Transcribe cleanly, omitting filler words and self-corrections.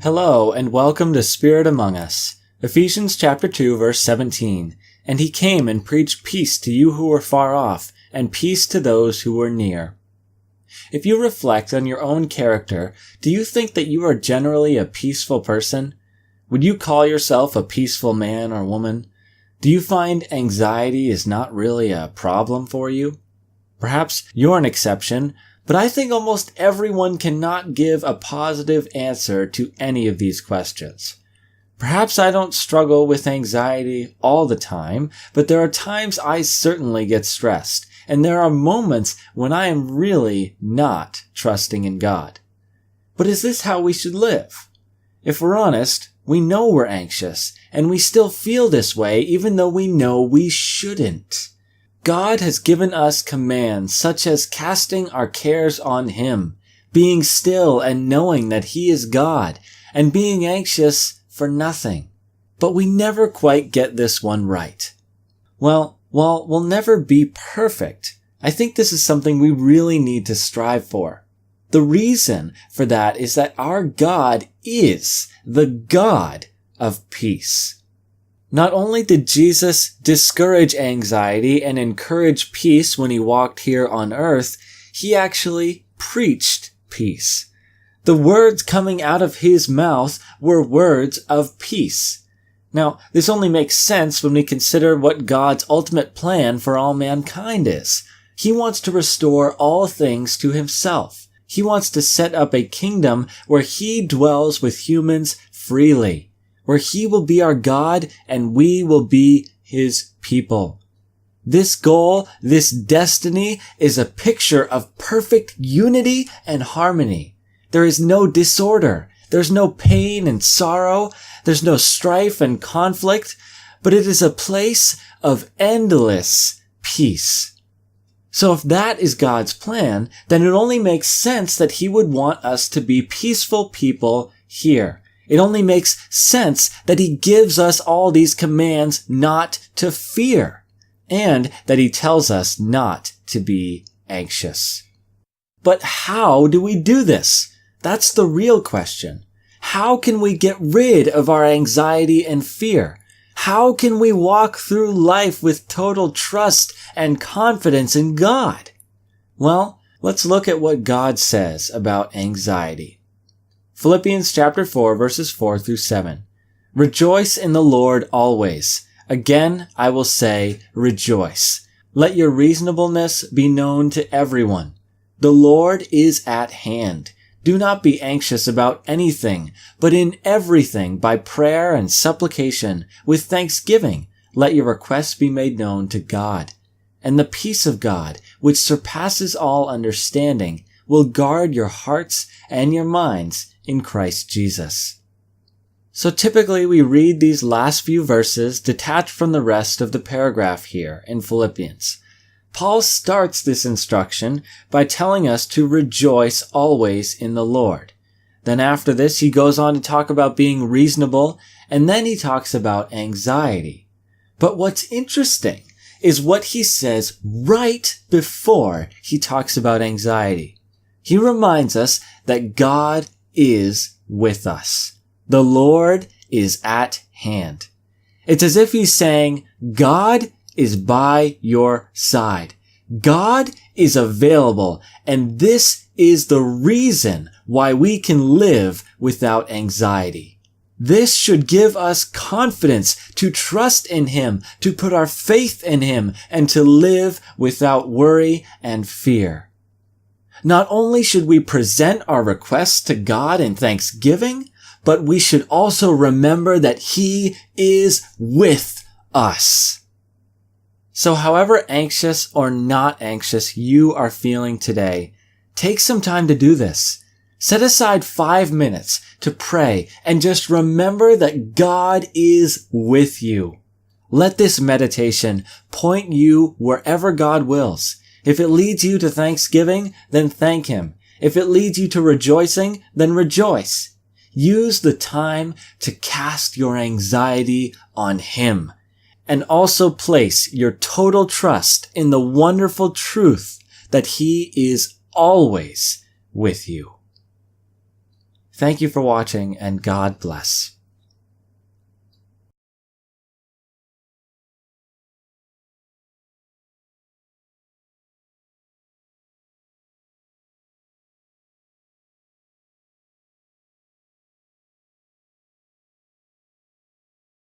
Hello, and welcome to Spirit Among Us. Ephesians chapter 2, verse 17. And he came and preached peace to you who were far off, and peace to those who were near. If you reflect on your own character, do you think that you are generally a peaceful person? Would you call yourself a peaceful man or woman? Do you find anxiety is not really a problem for you? Perhaps you're an exception, but I think almost everyone cannot give a positive answer to any of these questions. Perhaps I don't struggle with anxiety all the time, but there are times I certainly get stressed, and there are moments when I am really not trusting in God. But is this how we should live? If we're honest, we know we're anxious, and we still feel this way even though we know we shouldn't. God has given us commands such as casting our cares on Him, being still and knowing that He is God, and being anxious for nothing. But we never quite get this one right. Well, while we'll never be perfect, I think this is something we really need to strive for. The reason for that is that our God is the God of peace. Not only did Jesus discourage anxiety and encourage peace when he walked here on earth, he actually preached peace. The words coming out of his mouth were words of peace. Now, this only makes sense when we consider what God's ultimate plan for all mankind is. He wants to restore all things to himself. He wants to set up a kingdom where he dwells with humans freely, where he will be our God and we will be his people. This goal, this destiny, is a picture of perfect unity and harmony. There is no disorder. There's no pain and sorrow. There's no strife and conflict, but it is a place of endless peace. So if that is God's plan, then it only makes sense that he would want us to be peaceful people here. It only makes sense that he gives us all these commands not to fear, and that he tells us not to be anxious. But how do we do this? That's the real question. How can we get rid of our anxiety and fear? How can we walk through life with total trust and confidence in God? Well, let's look at what God says about anxiety. Philippians chapter 4, verses 4 through 7. Rejoice in the Lord always. Again, I will say, rejoice. Let your reasonableness be known to everyone. The Lord is at hand. Do not be anxious about anything, but in everything, by prayer and supplication, with thanksgiving, let your requests be made known to God. And the peace of God, which surpasses all understanding, will guard your hearts and your minds in Christ Jesus. So typically we read these last few verses detached from the rest of the paragraph here in Philippians. Paul starts this instruction by telling us to rejoice always in the Lord. Then after this, he goes on to talk about being reasonable, and then he talks about anxiety. But what's interesting is what he says right before he talks about anxiety. He reminds us that God is with us. The Lord is at hand. It's as if he's saying, God is by your side. God is available, and this is the reason why we can live without anxiety. This should give us confidence to trust in Him, to put our faith in Him, and to live without worry and fear. Not only should we present our requests to God in thanksgiving, but we should also remember that He is with us. So however anxious or not anxious you are feeling today, take some time to do this. Set aside 5 minutes to pray and just remember that God is with you. Let this meditation point you wherever God wills. If it leads you to thanksgiving, then thank Him. If it leads you to rejoicing, then rejoice. Use the time to cast your anxiety on Him, and also place your total trust in the wonderful truth that He is always with you. Thank you for watching, and God bless.